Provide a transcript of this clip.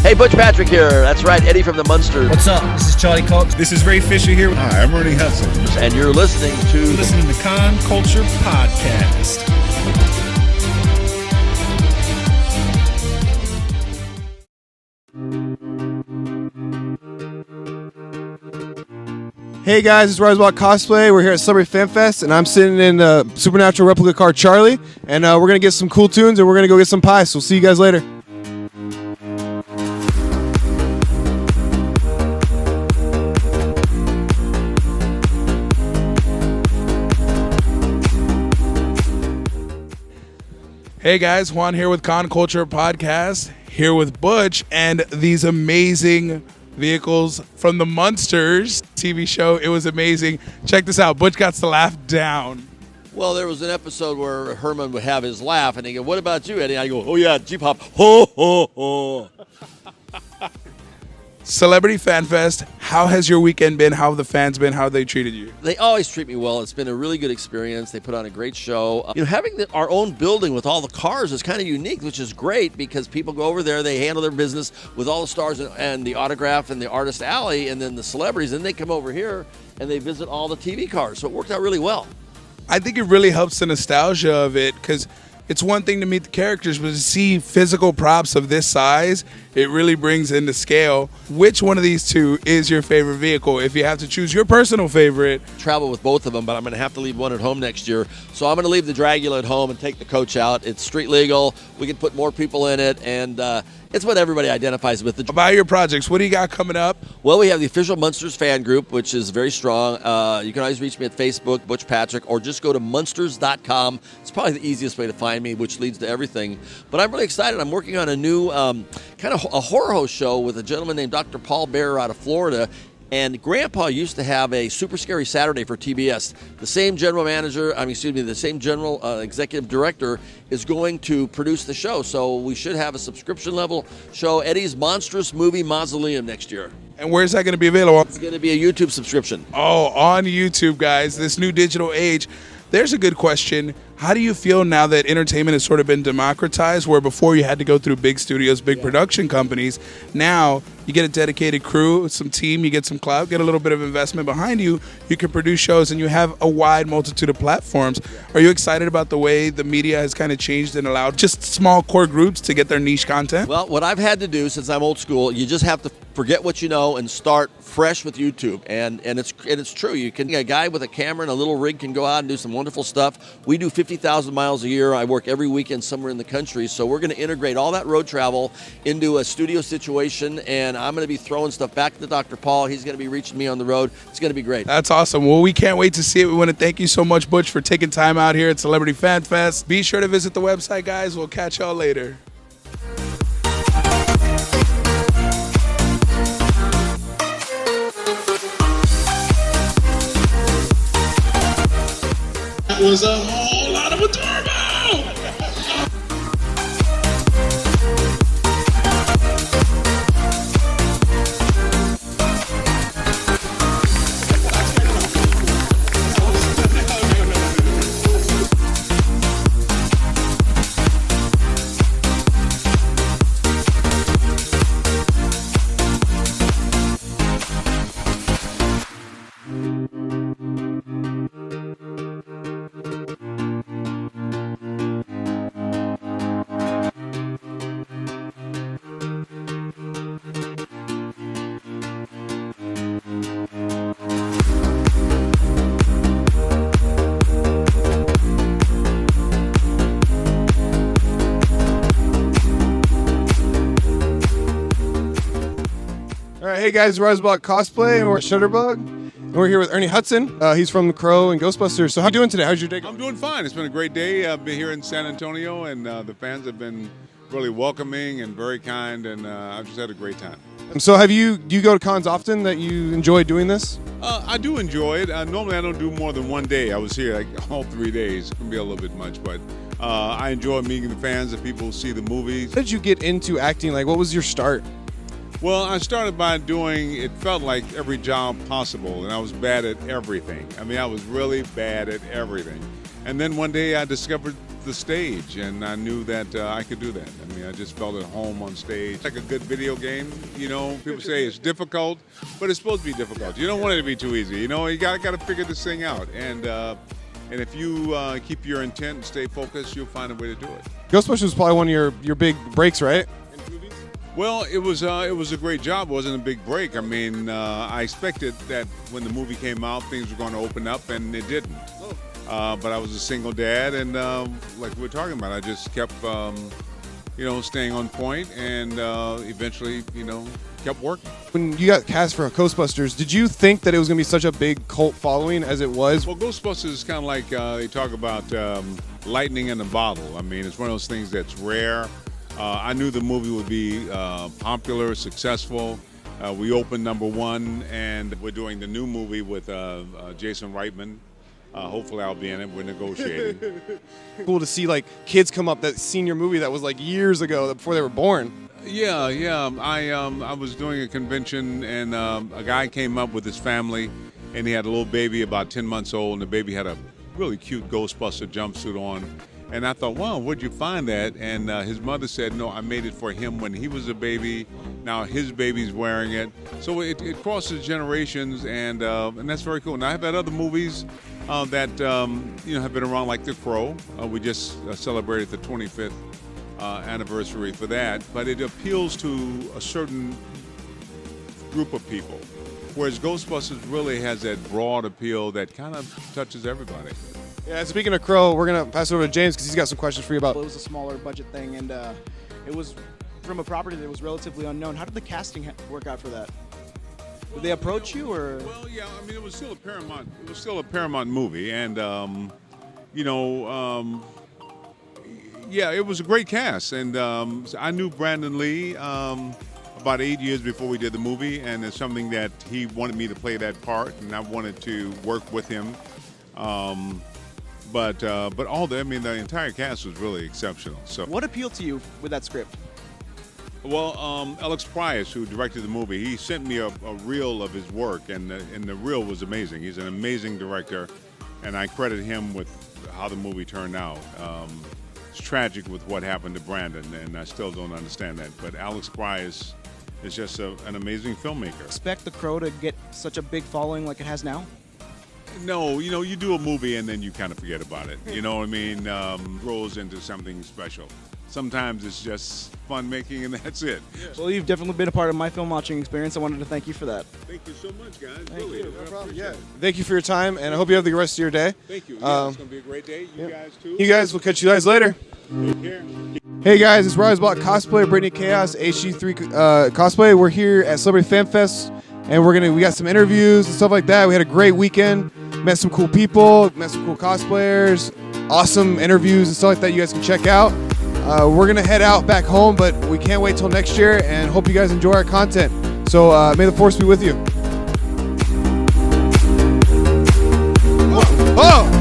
Hey, Butch Patrick here. That's right, Eddie from the Munsters. What's up? This is Charlie Cox. This is Ray Fisher here. Hi, I'm Ernie Hudson. And you're listening to the Con Culture Podcast. Hey guys, it's Riseblock Cosplay. We're here at Celebrity Fan Fest, and I'm sitting in the Supernatural replica car Charlie, and we're going to get some cool tunes, and we're going to go get some pie, so we'll see you guys later. Hey guys, Juan here with Con Culture Podcast, here with Butch and these amazing vehicles from the Munsters TV show. It was amazing. Check this out. Butch got to laugh down. Well, there was an episode where Herman would have his laugh, and he'd go, "What about you, Eddie?" I go, "Oh yeah, Jeep Hop." Ho, ho, ho. Celebrity Fan Fest. How has your weekend been? How have the fans been? How have they treated you? They always treat me well. It's been a really good experience. They put on a great show. Having our own building with all the cars is kind of unique, which is great because people go over there, they handle their business with all the stars and the autograph and the artist alley, and then the celebrities, and they come over here and they visit all the TV cars. So it worked out really well. I think it really helps the nostalgia of it because it's one thing to meet the characters, but to see physical props of this size, it really brings in the scale. Which one of these two is your favorite vehicle? If you have to choose your personal favorite. Travel with both of them, but I'm going to have to leave one at home next year. So I'm going to leave the Dragula at home and take the coach out. It's street legal. We can put more people in it, and it's what everybody identifies with. About your projects, what do you got coming up? Well, we have the official Munsters fan group, which is very strong. You can always reach me at Facebook, Butch Patrick, or just go to munsters.com. It's probably the easiest way to find me, which leads to everything. But I'm really excited. I'm working on a new kind of a horror host show with a gentleman named Dr. Paul Bearer out of Florida. And Grandpa used to have a Super Scary Saturday for TBS. The same the same general executive director is going to produce the show. So we should have a subscription level show, Eddie's Monstrous Movie Mausoleum, next year. And where's that going to be available? It's going to be a YouTube subscription. Oh, on YouTube, guys. This new digital age. There's a good question. How do you feel now that entertainment has sort of been democratized, where before you had to go through big studios, big production companies? Now you get a dedicated crew, some team, you get some clout, get a little bit of investment behind you. You can produce shows, and you have a wide multitude of platforms. Are you excited about the way the media has kind of changed and allowed just small core groups to get their niche content? Well, what I've had to do since I'm old school, you just have to forget what you know and start fresh with YouTube. And it's true. A guy with a camera and a little rig can go out and do some wonderful stuff. We do 50,000 miles a year. I work every weekend somewhere in the country. So we're going to integrate all that road travel into a studio situation, and I'm going to be throwing stuff back to Dr. Paul. He's going to be reaching me on the road. It's going to be great. That's awesome. Well, we can't wait to see it. We want to thank you so much, Butch, for taking time out here at Celebrity Fan Fest. Be sure to visit the website, guys. We'll catch y'all later. That was a whole lot of a turbo! Hey guys, Riseblock Cosplay, and we're at Shutterbug. And we're here with Ernie Hudson. He's from The Crow and Ghostbusters. So how you doing today? How's your day going? I'm doing fine. It's been a great day. I've been here in San Antonio, and the fans have been really welcoming and very kind, and I've just had a great time. So do you go to cons often that you enjoy doing this? I do enjoy it. Normally I don't do more than one day. I was here like all 3 days. It can be a little bit much, but I enjoy meeting the fans and people who see the movies. How did you get into acting? Like, what was your start? Well, I started by doing, it felt like every job possible, and I was bad at everything. I mean, I was really bad at everything. And then one day I discovered the stage, and I knew that I could do that. I mean, I just felt at home on stage. Like a good video game, people say it's difficult, but it's supposed to be difficult. You don't want it to be too easy. You got to figure this thing out. And if you keep your intent and stay focused, you'll find a way to do it. Ghostbusters was probably one of your big breaks, right? Well, it was a great job. It wasn't a big break. I mean, I expected that when the movie came out, things were going to open up, and it didn't. But I was a single dad, and like we were talking about, I just kept, staying on point, and eventually, kept working. When you got cast for Ghostbusters, did you think that it was going to be such a big cult following as it was? Well, Ghostbusters is kind of like they talk about lightning in a bottle. I mean, it's one of those things that's rare. I knew the movie would be popular, successful. We opened #1, and we're doing the new movie with Jason Reitman. Hopefully I'll be in it. We're negotiating. Cool to see like kids come up that seen your movie that was like years ago, before they were born. Yeah. I was doing a convention, and a guy came up with his family, and he had a little baby about 10 months old, and the baby had a really cute Ghostbuster jumpsuit on. And I thought, wow, where'd you find that? And his mother said, no, I made it for him when he was a baby. Now his baby's wearing it. So it crosses generations, and that's very cool. Now I've had other movies that have been around, like The Crow. We just celebrated the 25th anniversary for that. But it appeals to a certain group of people, whereas Ghostbusters really has that broad appeal that kind of touches everybody. Yeah, speaking of Crow, we're going to pass it over to James because he's got some questions for you about. It was a smaller budget thing, and it was from a property that was relatively unknown. How did the casting work out for that? Did they approach you, or? Well, yeah. I mean, it was still a Paramount. It was still a Paramount movie, and yeah, it was a great cast. And I knew Brandon Lee about 8 years before we did the movie, and it's something that he wanted me to play that part, and I wanted to work with him. But the entire cast was really exceptional. So, what appealed to you with that script? Well, Alex Price, who directed the movie, he sent me a reel of his work, and the reel was amazing. He's an amazing director, and I credit him with how the movie turned out. It's tragic with what happened to Brandon, and I still don't understand that. But Alex Price is just an amazing filmmaker. Expect The Crow to get such a big following like it has now? No, you do a movie and then you kind of forget about it. You know what I mean? Grows into something special. Sometimes it's just fun making, and that's it. Well, you've definitely been a part of my film watching experience. I wanted to thank you for that. Thank you so much, guys. Thank you. No problem. Yeah. Thank you for your time, and I hope you have the rest of your day. Thank you. Yeah, it's going to be a great day. You guys, too. You guys, we'll catch you guys later. Take care. Hey guys, it's Rise Block Cosplay, Brittany Chaos, HG3 Cosplay. We're here at Celebrity Fan Fest, and we got some interviews and stuff like that. We had a great weekend, met some cool people, met some cool cosplayers, awesome interviews and stuff like that you guys can check out. We're gonna head out back home, but we can't wait till next year, and hope you guys enjoy our content. So may the force be with you. Oh!